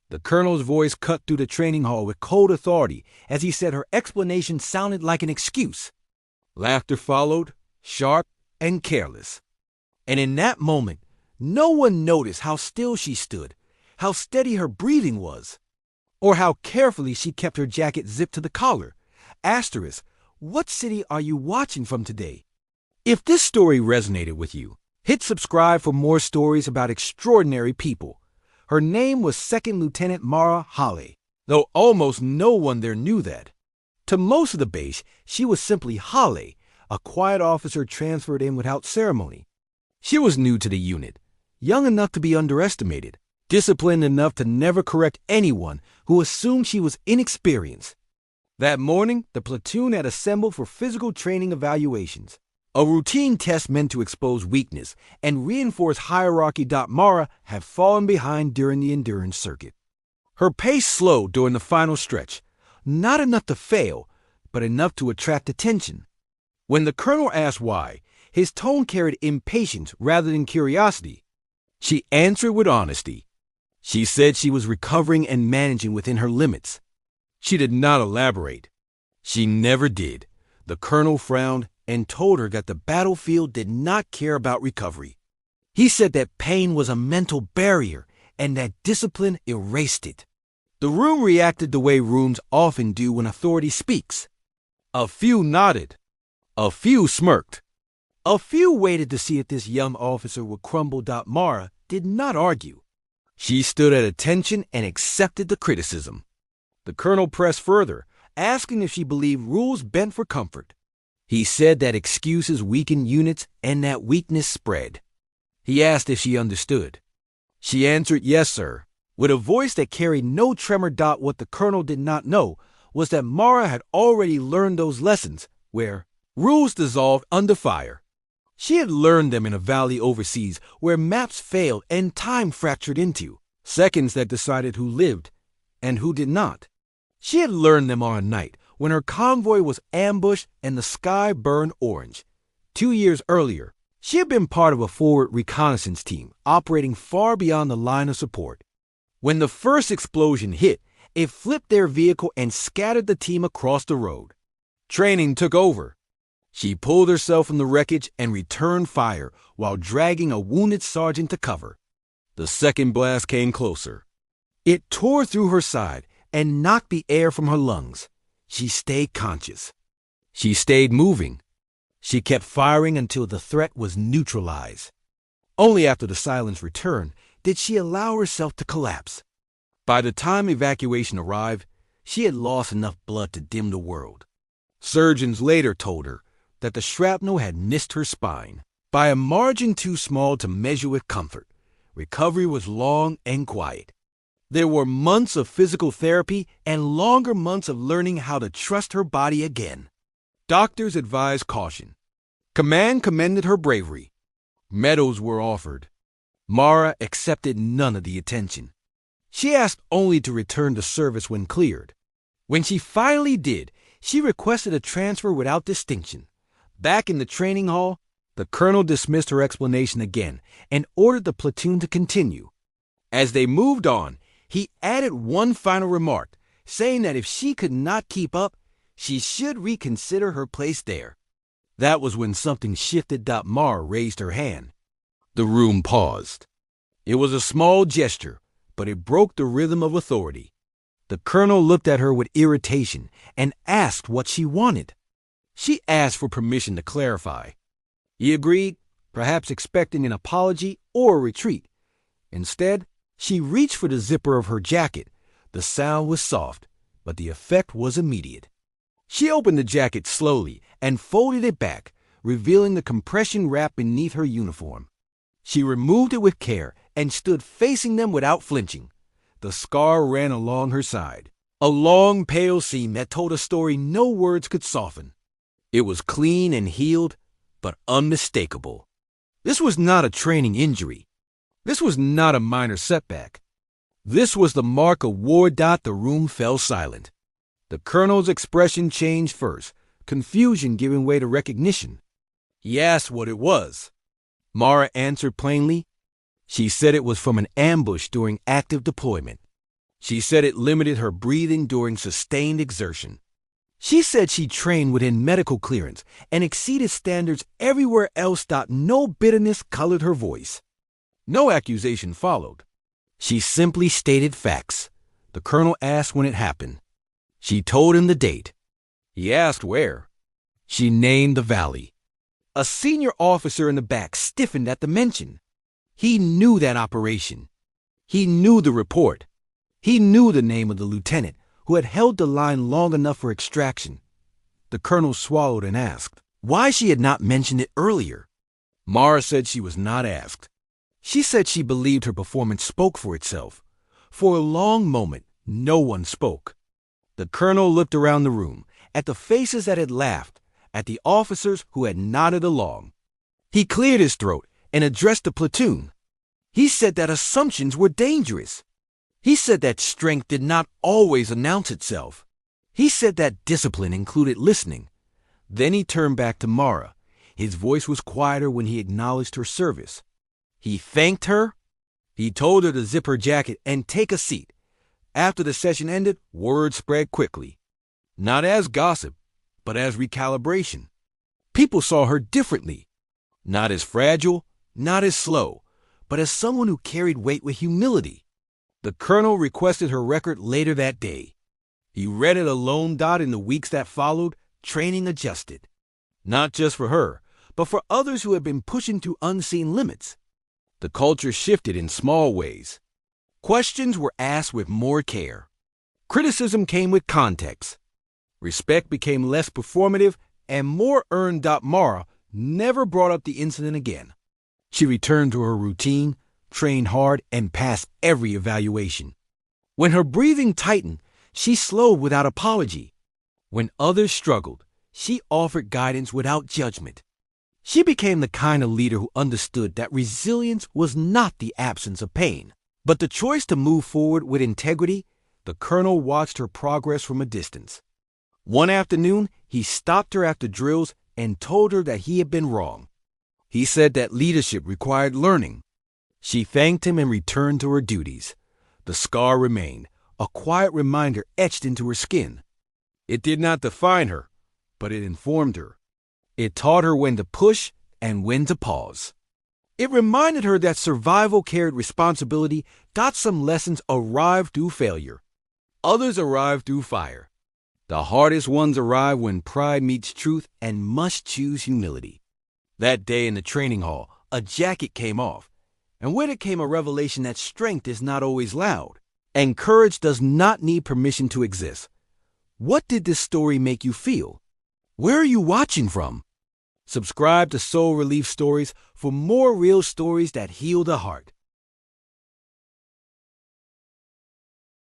The colonel's voice cut through the training hall with cold authority as he said her explanation sounded like an excuse. Laughter followed, sharp and careless. And in that moment, no one noticed how still she stood, how steady her breathing was, or how carefully she kept her jacket zipped to the collar. Asterisk, what city are you watching from today? If this story resonated with you, hit subscribe for more stories about extraordinary people. Her name was Second Lieutenant Mara Hale, though almost no one there knew that. To most of the base, she was simply Hale, a quiet officer transferred in without ceremony. She was new to the unit, young enough to be underestimated, disciplined enough to never correct anyone who assumed she was inexperienced. That morning, the platoon had assembled for physical training evaluations, a routine test meant to expose weakness and reinforce hierarchy. Mara had fallen behind during the endurance circuit. Her pace slowed during the final stretch, not enough to fail, but enough to attract attention. When the colonel asked why, his tone carried impatience rather than curiosity. She answered with honesty. She said she was recovering and managing within her limits. She did not elaborate. She never did. The colonel frowned and told her that the battlefield did not care about recovery. He said that pain was a mental barrier and that discipline erased it. The room reacted the way rooms often do when authority speaks. A few nodded. A few smirked. A few waited to see if this young officer would crumble. Mara did not argue. She stood at attention and accepted the criticism. The colonel pressed further, asking if she believed rules bent for comfort. He said that excuses weaken units and that weakness spread. He asked if she understood. She answered, "Yes, sir," with a voice that carried no tremor. What the colonel did not know was that Mara had already learned those lessons where rules dissolved under fire. She had learned them in a valley overseas where maps failed and time fractured into seconds that decided who lived and who did not. She had learned them on a night when her convoy was ambushed and the sky burned orange. 2 years earlier, she had been part of a forward reconnaissance team operating far beyond the line of support. When the first explosion hit, it flipped their vehicle and scattered the team across the road. Training took over. She pulled herself from the wreckage and returned fire while dragging a wounded sergeant to cover. The second blast came closer. It tore through her side and knocked the air from her lungs. She stayed conscious. She stayed moving. She kept firing until the threat was neutralized. Only after the silence returned did she allow herself to collapse. By the time evacuation arrived, she had lost enough blood to dim the world. Surgeons later told her that the shrapnel had missed her spine by a margin too small to measure with comfort. Recovery was long and quiet. There were months of physical therapy and longer months of learning how to trust her body again. Doctors advised caution. Command commended her bravery. Medals were offered. Mara accepted none of the attention. She asked only to return to service when cleared. When she finally did, she requested a transfer without distinction. Back in the training hall, the colonel dismissed her explanation again and ordered the platoon to continue. As they moved on, he added one final remark, saying that if she could not keep up, she should reconsider her place there. That was when something shifted. Mara raised her hand. The room paused. It was a small gesture, but it broke the rhythm of authority. The colonel looked at her with irritation and asked what she wanted. She asked for permission to clarify. He agreed, perhaps expecting an apology or a retreat. Instead, she reached for the zipper of her jacket. The sound was soft, but the effect was immediate. She opened the jacket slowly and folded it back, revealing the compression wrap beneath her uniform. She removed it with care and stood facing them without flinching. The scar ran along her side, a long pale seam that told a story no words could soften. It was clean and healed, but unmistakable. This was not a training injury. This was not a minor setback. This was the mark of war. The room fell silent. The colonel's expression changed first, confusion giving way to recognition. He asked what it was. Mara answered plainly. She said it was from an ambush during active deployment. She said it limited her breathing during sustained exertion. She said she trained within medical clearance and exceeded standards everywhere else. No bitterness colored her voice. No accusation followed. She simply stated facts. The colonel asked when it happened. She told him the date. He asked where. She named the valley. A senior officer in the back stiffened at the mention. He knew that operation. He knew the report. He knew the name of the lieutenant who had held the line long enough for extraction. The colonel swallowed and asked why she had not mentioned it earlier. Mara said she was not asked. She said she believed her performance spoke for itself. For a long moment, no one spoke. The colonel looked around the room, at the faces that had laughed, at the officers who had nodded along. He cleared his throat and addressed the platoon. He said that assumptions were dangerous. He said that strength did not always announce itself. He said that discipline included listening. Then he turned back to Mara. His voice was quieter when he acknowledged her service. He thanked her. He told her to zip her jacket and take a seat. After the session ended, word spread quickly. Not as gossip, but as recalibration. People saw her differently. Not as fragile, not as slow, but as someone who carried weight with humility. The colonel requested her record later that day. He read it alone. In the weeks that followed, training adjusted. Not just for her, but for others who had been pushing to unseen limits. The culture shifted in small ways. Questions were asked with more care. Criticism came with context. Respect became less performative and more earned. Mara never brought up the incident again. She returned to her routine, trained hard, and passed every evaluation. When her breathing tightened, she slowed without apology. When others struggled, she offered guidance without judgment. She became the kind of leader who understood that resilience was not the absence of pain, but the choice to move forward with integrity. The colonel watched her progress from a distance. One afternoon, he stopped her after drills and told her that he had been wrong. He said that leadership required learning. She thanked him and returned to her duties. The scar remained, a quiet reminder etched into her skin. It did not define her, but it informed her. It taught her when to push and when to pause. It reminded her that survival carried responsibility. Some lessons arrived through failure. Others arrived through fire. The hardest ones arrive when pride meets truth and must choose humility. That day in the training hall, a jacket came off, and with it came a revelation that strength is not always loud, and courage does not need permission to exist. What did this story make you feel? Where are you watching from? Subscribe to Soul Relief Stories for more real stories that heal the heart.